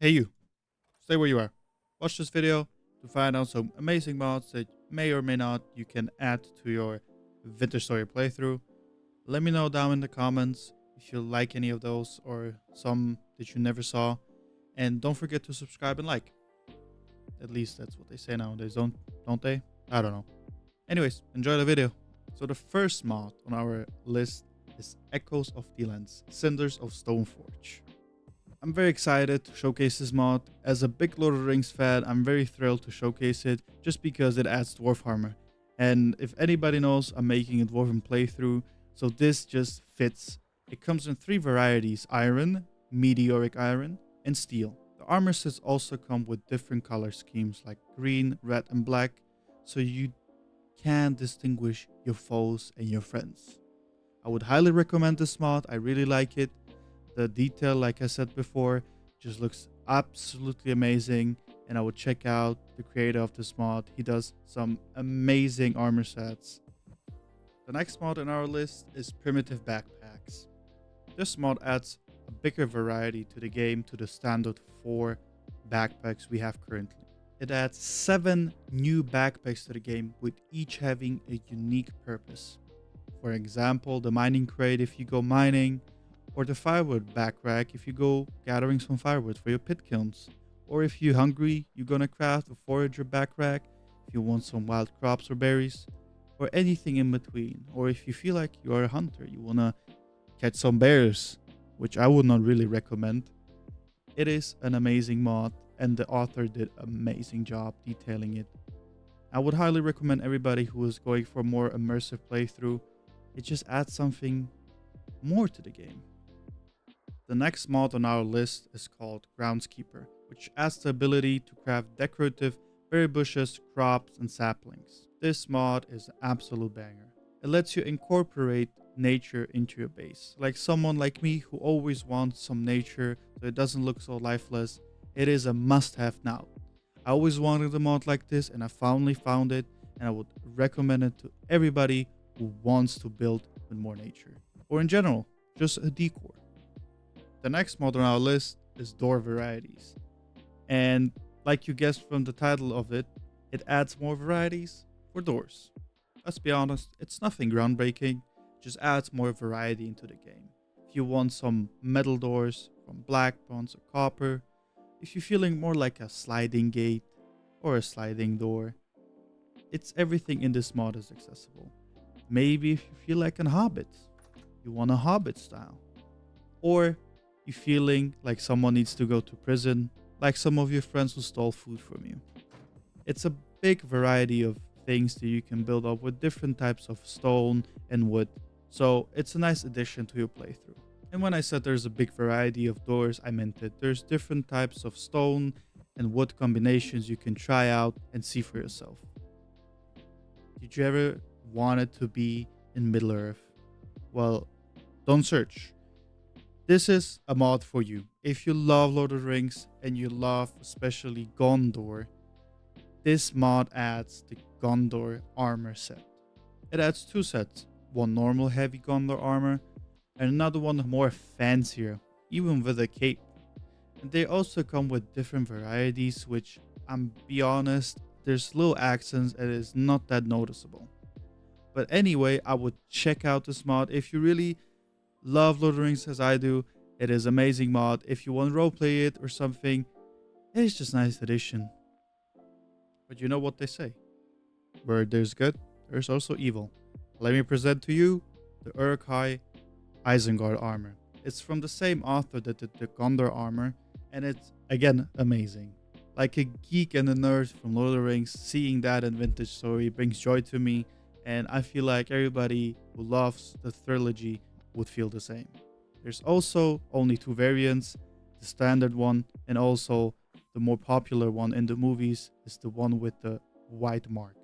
Hey you, stay where you are. Watch this video to find out some amazing mods that may or may not you can add to your Vintage Story playthrough. Let me know down in the comments if you like any of those or some that you never saw. And don't forget to subscribe and like. At least that's what they say nowadays, don't they? I don't know. Anyways, enjoy the video. So the first mod on our list is Echoes of the Lands, Cinders of Stoneforge. I'm very excited to showcase this mod. As a big Lord of the Rings fan, I'm very thrilled to showcase it just because it adds dwarf armor. And if anybody knows, I'm making a dwarven playthrough, so this just fits. It comes in 3 varieties: iron, meteoric iron, and steel. The armor sets also come with different color schemes like green, red, and black, so you can distinguish your foes and your friends. I would highly recommend this mod. I really like it. The detail, like I said before, just looks absolutely amazing, and I would check out the creator of this mod. He does some amazing armor sets. The next mod on our list is Primitive Backpacks. This mod adds a bigger variety to the game to the standard 4 backpacks we have currently. It adds 7 new backpacks to the game, with each having a unique purpose. For example, the mining crate if you go mining, or the firewood backrack if you go gathering some firewood for your pit kilns. Or if you're hungry, you're gonna craft a forager backrack if you want some wild crops or berries, or anything in between. Or if you feel like you are a hunter, you wanna catch some bears, which I would not really recommend. It is an amazing mod, and the author did an amazing job detailing it. I would highly recommend everybody who is going for a more immersive playthrough. It just adds something more to the game. The next mod on our list is called Groundskeeper, which adds the ability to craft decorative berry bushes, crops, and saplings. This mod is an absolute banger. It lets you incorporate nature into your base. Like someone like me who always wants some nature so it doesn't look so lifeless, it is a must-have now. I always wanted a mod like this, and I finally found it, and I would recommend it to everybody who wants to build with more nature, or in general, just a decor. The next mod on our list is Door Varieties. And like you guessed from the title of it, it adds more varieties for doors. Let's be honest, it's nothing groundbreaking, just adds more variety into the game. If you want some metal doors from black, bronze, or copper, if you're feeling more like a sliding gate or a sliding door, it's everything in this mod is accessible. Maybe if you feel like a hobbit, you want a hobbit style. Or you feeling like someone needs to go to prison, like some of your friends who stole food from you. It's a big variety of things that you can build up with different types of stone and wood, so it's a nice addition to your playthrough. And when I said there's a big variety of doors, I meant it. There's different types of stone and wood combinations you can try out and see for yourself. Did you ever want it to be in Middle Earth? Well, don't search. This is a mod for you. If you love Lord of the Rings and you love especially Gondor, this mod adds the Gondor armor set. It adds 2 sets, one normal heavy Gondor armor and another one more fancier, even with a cape. And they also come with different varieties, which, I'm be honest, there's little accents and it's not that noticeable. But anyway, I would check out this mod if you really love Lord of the Rings as I do. It is amazing mod. If you want to roleplay it or something, it is just nice addition. But you know what they say, where there's good, there's also evil. Let me present to you the Uruk-hai Isengard armor. It's from the same author that did the Gondor armor, and it's again amazing. Like a geek and a nerd from Lord of the Rings, seeing that in Vintage Story brings joy to me, and I feel like everybody who loves the trilogy would feel the same. There's also only 2 variants, the standard one and also the more popular one in the movies is the one with the white mark.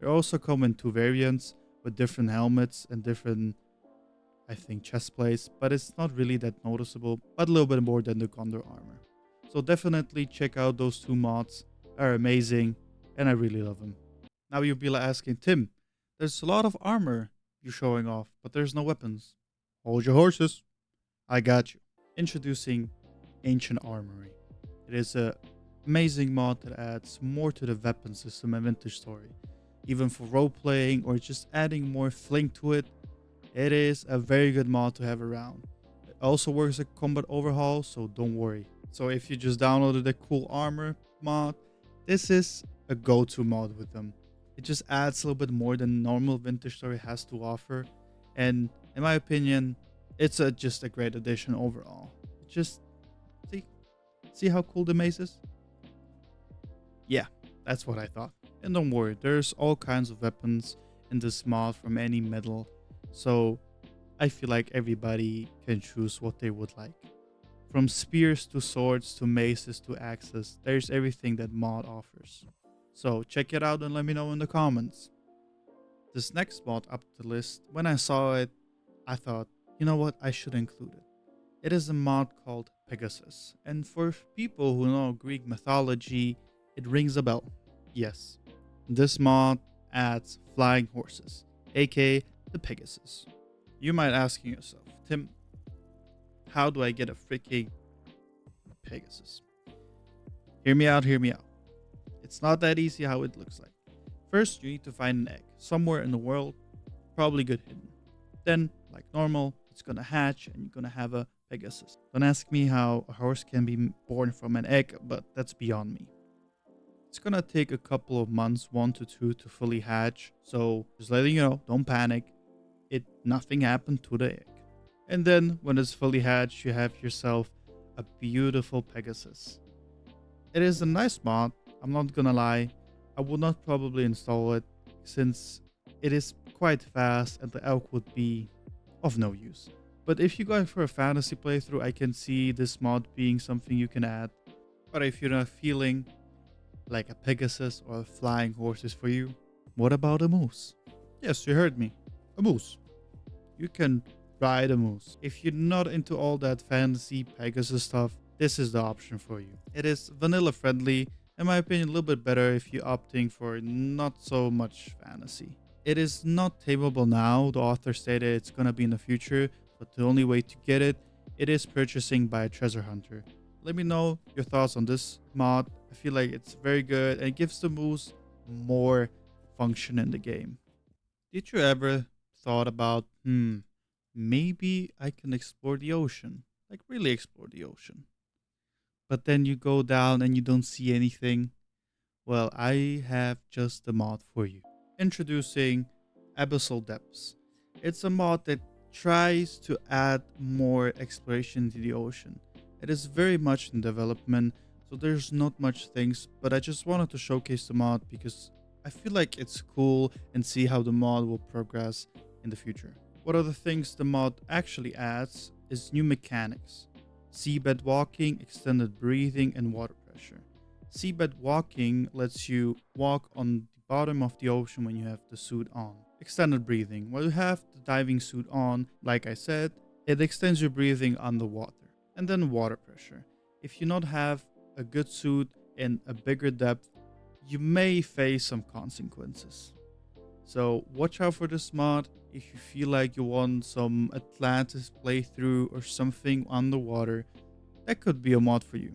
They also come in 2 variants with different helmets and different, I think, chest plates, but it's not really that noticeable, but a little bit more than the Gondor armor. So definitely check out those 2 mods, they're amazing and I really love them. Now you'll be asking, Tim, there's a lot of armor you're showing off, but there's no weapons. Hold your horses. I got you. Introducing Ancient Armory. It is a amazing mod that adds more to the weapon system and vintage story. Even for role playing or just adding more fling to it, it is a very good mod to have around. It also works as a combat overhaul, so don't worry. So if you just downloaded the cool armor mod, this is a go-to mod with them. It just adds a little bit more than normal vintage story has to offer, and in my opinion, it's just a great addition overall. Just see see how cool the mace is? Yeah, that's what I thought. And don't worry, there's all kinds of weapons in this mod from any metal, so I feel like everybody can choose what they would like. From spears to swords to maces to axes, there's everything that mod offers. So check it out and let me know in the comments. This next mod up the list, when I saw it, I thought, you know what, I should include it. It is a mod called Pegasus, and for people who know Greek mythology, it rings a bell. Yes, this mod adds flying horses, aka the Pegasus. You might asking yourself, Tim, how do I get a freaking Pegasus? Hear me out, hear me out. It's not that easy how it looks like. First, you need to find an egg somewhere in the world, probably good hidden. Then, like normal, it's gonna hatch and you're gonna have a Pegasus. Don't ask me how a horse can be born from an egg, but that's beyond me. It's gonna take a couple of months, 1 to 2, to fully hatch, so just letting you know, don't panic. Nothing happened to the egg. And then when it's fully hatched, you have yourself a beautiful Pegasus. It is a nice mod, I'm not gonna lie. I would not probably install it since it is quite fast and the elk would be of no use. But if you're going for a fantasy playthrough, I can see this mod being something you can add. But if you're not feeling like a Pegasus or a flying horse is for you, what about a moose? Yes, you heard me. A moose. You can ride a moose. If you're not into all that fantasy Pegasus stuff, this is the option for you. It is vanilla friendly, in my opinion a little bit better if you're opting for not so much fantasy. It is not tameable now, the author stated it's gonna be in the future, but the only way to get it, it is purchasing by a treasure hunter. Let me know your thoughts on this mod. I feel like it's very good and it gives the moose more function in the game. Did you ever thought about, maybe I can explore the ocean, like really explore the ocean? But then you go down and you don't see anything. Well, I have just the mod for you. Introducing Abyssal Depths. It's a mod that tries to add more exploration to the ocean. It is very much in development, so there's not much things, but I just wanted to showcase the mod because I feel like it's cool and see how the mod will progress in the future. What are the things the mod actually adds is new mechanics. Seabed walking, extended breathing, and water pressure. Seabed walking lets you walk on the bottom of the ocean when you have the suit on. Extended breathing. While you have the diving suit on, like I said, it extends your breathing underwater. And then water pressure. If you not have a good suit in a bigger depth, you may face some consequences. So watch out for this mod if you feel like you want some Atlantis playthrough or something underwater. That could be a mod for you.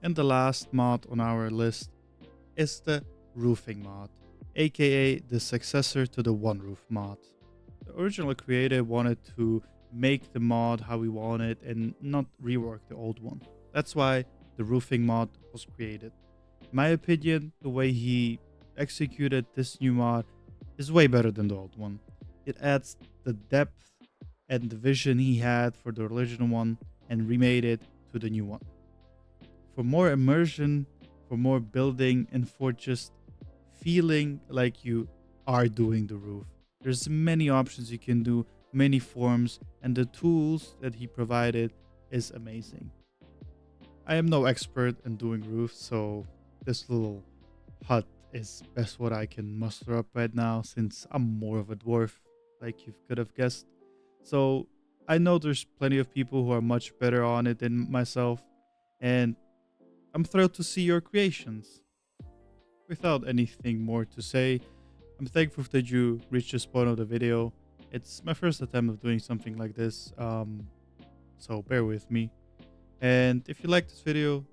And the last mod on our list is the roofing mod, aka the successor to the one roof mod. The original creator wanted to make the mod how he wanted and not rework the old one. That's why the roofing mod was created. In my opinion, the way he executed this new mod is way better than the old one. It adds the depth and the vision he had for the original one and remade it to the new one. For more immersion, for more building, and for just feeling like you are doing the roof, there's many options you can do, many forms, and the tools that he provided is amazing. I am no expert in doing roofs, so this little hut is best what I can muster up right now since I'm more of a dwarf, like you could have guessed. So I know there's plenty of people who are much better on it than myself, and I'm thrilled to see your creations. Without anything more to say, I'm thankful that you reached this point of the video. It's my first attempt of doing something like this, so bear with me. And if you like this video,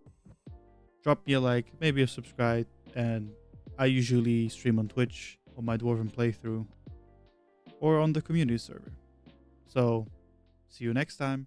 drop me a like, maybe a subscribe, and I usually stream on Twitch on my Dwarven playthrough or on the community server. So, see you next time.